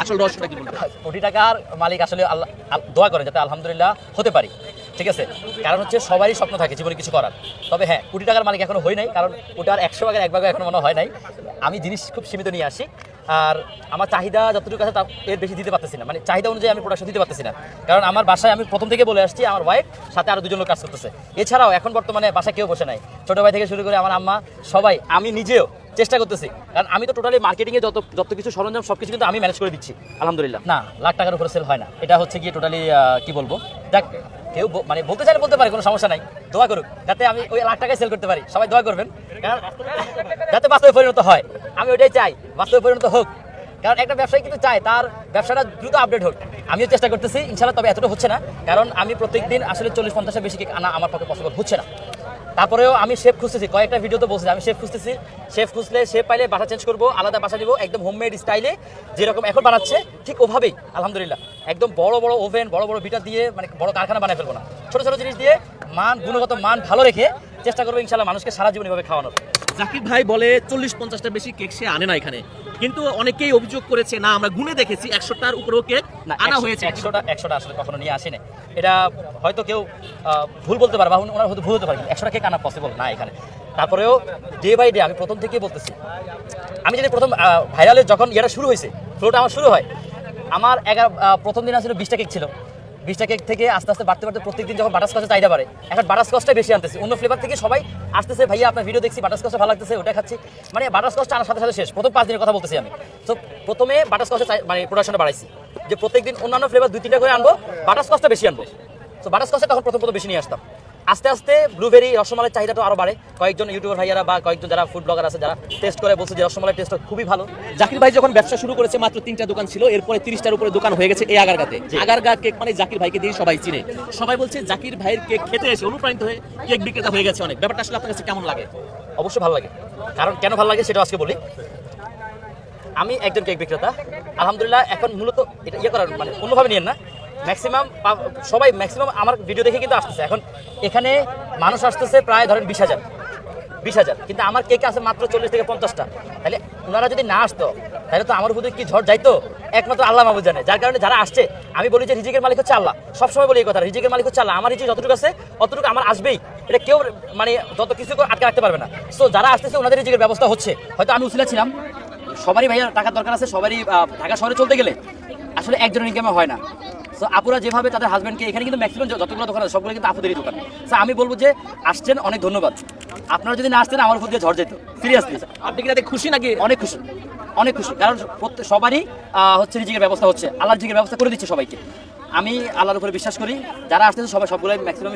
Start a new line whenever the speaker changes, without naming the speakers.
আসল রহস্যটা কি বলবেন?
কোটি টাকার মালিক আসলে আল্লাহ দোয়া করেন যাতে আলহামদুলিল্লাহ হতে পারি, ঠিক আছে। কারণ হচ্ছে সবারই স্বপ্ন থাকে জীবনে কিছু করার। তবে হ্যাঁ, কোটি টাকার মালিক এখনো হয় নাই, কারণ ওটার 100 ভাগের 1 ভাগ এখনো মনে হয় নাই। আমি জিনিস খুব সীমিত নিয়ে আসি, আর আমার চাহিদা যতটুকু আছে এর বেশি দিতে পারতেছি না, মানে চাহিদা অনুযায়ী আমি প্রোডাকশন দিতে পারতেছি না। কারণ আমার বাসায় আমি প্রথম থেকে বলে আসছি, আমার ওয়াইফ সাথে আরও 2 জন লোক কাজ করতেছে। এছাড়াও এখন বর্তমানে বাসায় কেউ বসে নাই, ছোটো ভাই থেকে শুরু করে আমার আম্মা, সবাই, আমি নিজেও চেষ্টা করতেছি। কারণ আমি তো টোটালি মার্কেটিংয়ে যত কিছু সরঞ্জাম সব কিছু কিন্তু আমি ম্যানেজ করে দিচ্ছি আলহামদুলিল্লাহ। না, লাখ টাকার উপরে সেল হয় না, এটা হচ্ছে গিয়ে টোটালি কি বলবো, যাক কেউ মানে বলতে চাইলে বলতে পারে, কোনো সমস্যা নাই। দোয়া করুক যাতে আমি ওই লাখ টাকায় সেল করতে পারি, সবাই দোয়া করবেন, কারণ যাতে বাস্তবে পরিণত হয়। আমি ওইটাই চাই, বাস্তবে পরিণত হোক। কারণ একটা ব্যবসায়ী কিন্তু চায় তার ব্যবসাটা দ্রুত আপডেট হোক। আমিও চেষ্টা করতেছি ইনশাল্লাহ, তবে এতটা হচ্ছে না, কারণ আমি প্রত্যেকদিন আসলে 40-50-এর বেশি কেক আনা আমার পক্ষে পসিবল হচ্ছে না। তারপরেও আমি শেফ খুঁজতেছি, কয়েকটা ভিডিওতে বলছি আমি শেফ খুঁজতেছি। শেফ খুঁজলে শেফ পাইলে বাসা চেঞ্জ করবো, আলাদা বাসা দিব, একদম হোমমেড স্টাইলে যেরকম এখন বানাচ্ছে ঠিক ওভাবেই আলহামদুলিল্লাহ। একদম বড় বড় ওভেন, বড় বড় বিটার দিয়ে, মানে বড় কারখানা বানায় ফেলবো না, ছোট ছোট জিনিস দিয়ে গুণগত মান ভালো রেখে চেষ্টা করবো ইনশাল্লাহ মানুষকে সারা জীবন এভাবে খাওয়ানোর।
জাকির ভাই বলে 40-50টার বেশি কেক সে আনে না এখানে, কিন্তু অনেকেই অভিযোগ করেছে না আমরা গুনে দেখেছি 100টার উপরেও কেক আনা হয়েছে।
100টা আসলে কখনো নিয়ে আসে না, এটা হয়তো কেউ ভুল বলতে পারে বা ওনার হয়তো ভুল হতে পারে, 100টা কেক আনা পসিবল না এখানে। তারপরেও ডে বাই ডে আমি প্রথম থেকেই বলতেছি, আমি যদি প্রথম ভাইরালের যখন ইয়েটা শুরু হয়েছে, ফ্লোটা আমার শুরু হয়, আমার প্রথম দিন আসলে 20টা কেক ছিল। 20টা কেক থেকে আস্তে আস্তে বাড়তে বাড়তে প্রত্যেকদিন যখন বাটারস্কচের চাহিদা বাড়ে, এখন বাটারস্কচটাই বেশি আনতেছি। অন্য ফ্লেভার থেকে সবাই আসতেছে, ভাইয়া আপনার ভিডিও দেখছি, বাটারস্কচটা ভালো লাগতেছে, ওটা খাচ্ছি, মানে বাটারস্কচটা আনার সাথে সাথে শেষ। প্রথম 5 দিনের কথা বলতেছি আমি। তো প্রথমে বাটারস্কচের মানে প্রোডাকশনটা বাড়াইছি, যে প্রত্যেকদিন অন্যান্য ফ্লেভার 2-3টা করে আনবো, বাটারস্কচটা বেশি আনবো। তো বাটারস্কচটা তখন প্রথম বেশি নিয়ে আসতাম। আস্তে আস্তে ব্লুবেরি, রসমালাই চাহিদাটা আরও বাড়ে। কয়েকজন ইউটিউবার ভাইয়ারা বা কয়েকজন যারা ফুড ব্লগার আছে যারা টেস্ট করে বলছে যে রসমালাই টেস্ট খুবই ভালো।
জাকির ভাই যখন ব্যবসা শুরু করেছে মাত্র 3টা দোকান ছিল, এরপরে 30টার উপরে দোকান হয়ে গেছে এই আগারগাতে। আগারগা কেক মানে জাকির ভাইকে দিয়ে সবাই চিনে, সবাই বলছে জাকির ভাইয়ের কেক খেতে এসে অনুপ্রাণিত হয়ে কেক বিক্রেতা হয়ে গেছে অনেক। ব্যাপারটা আসলে আপনার কাছে কেমন লাগে?
অবশ্যই ভালো লাগে, কারণ কেন ভালো লাগে সেটা আজকে বলি। আমি একজন কেক বিক্রেতা আলহামদুলিল্লাহ। এখন মূলত এটা করার মানে অন্যভাবে নিয়েন না, ম্যাক্সিমাম আমার ভিডিও দেখে কিন্তু আসতেছে। এখন এখানে মানুষ আসতেছে প্রায় ধরেন 20,000, কিন্তু আমার কেক আছে মাত্র 40 থেকে 50টা। তাহলে ওনারা যদি না আসতো তাহলে তো আমার হুদুর কি ঝড় যাইতো, একমাত্র আল্লাহ মাহবুব জানে। যার কারণে যারা আসছে, আমি বলি যে রিজিকের মালিক হচ্ছে আল্লাহ, সবসময় বলি এই কথা, রিজিকের মালিক হচ্ছে আল্লাহ। আমার রিজিক যতটুকু আছে অতটুকু আমার আসবেই, এটা কেউ মানে যত কিছু আটকে রাখতে পারবে না। সো যারা আসতেছে ওনাদের রিজিকের ব্যবস্থা হচ্ছে। হয়তো আমি উসিলা ছিলাম, সবারই ভাইয়া টাকার দরকার আছে, সবারই ঢাকা শহরে চলতে গেলে আসলে একজনের ইনকামে হয় না। সো আপুরা যেভাবে তাদের হাজব্যান্ডকে, এখানে কিন্তু ম্যাক্সিমাম যতগুলো দোকান আছে সবগুলো কিন্তু আপুদেরই দোকান। সো আমি বলবো যে আসছেন, অনেক ধন্যবাদ। আপনারা যদি না আসতেন আমার উপর দিয়ে ঝড় যেত, সিরিয়াসলি।
আপনি কি তাতে খুশি নাকি?
অনেক খুশি, অনেক খুশি, কারণ সবারই হচ্ছে রিজিকের ব্যবস্থা হচ্ছে, আল্লাহর রিজিকের ব্যবস্থা করে দিচ্ছে সবাইকে। আমি আল্লাহর উপরে বিশ্বাস করি, যারা আসতেছে সবাই সবগুলোই ম্যাক্সিমাম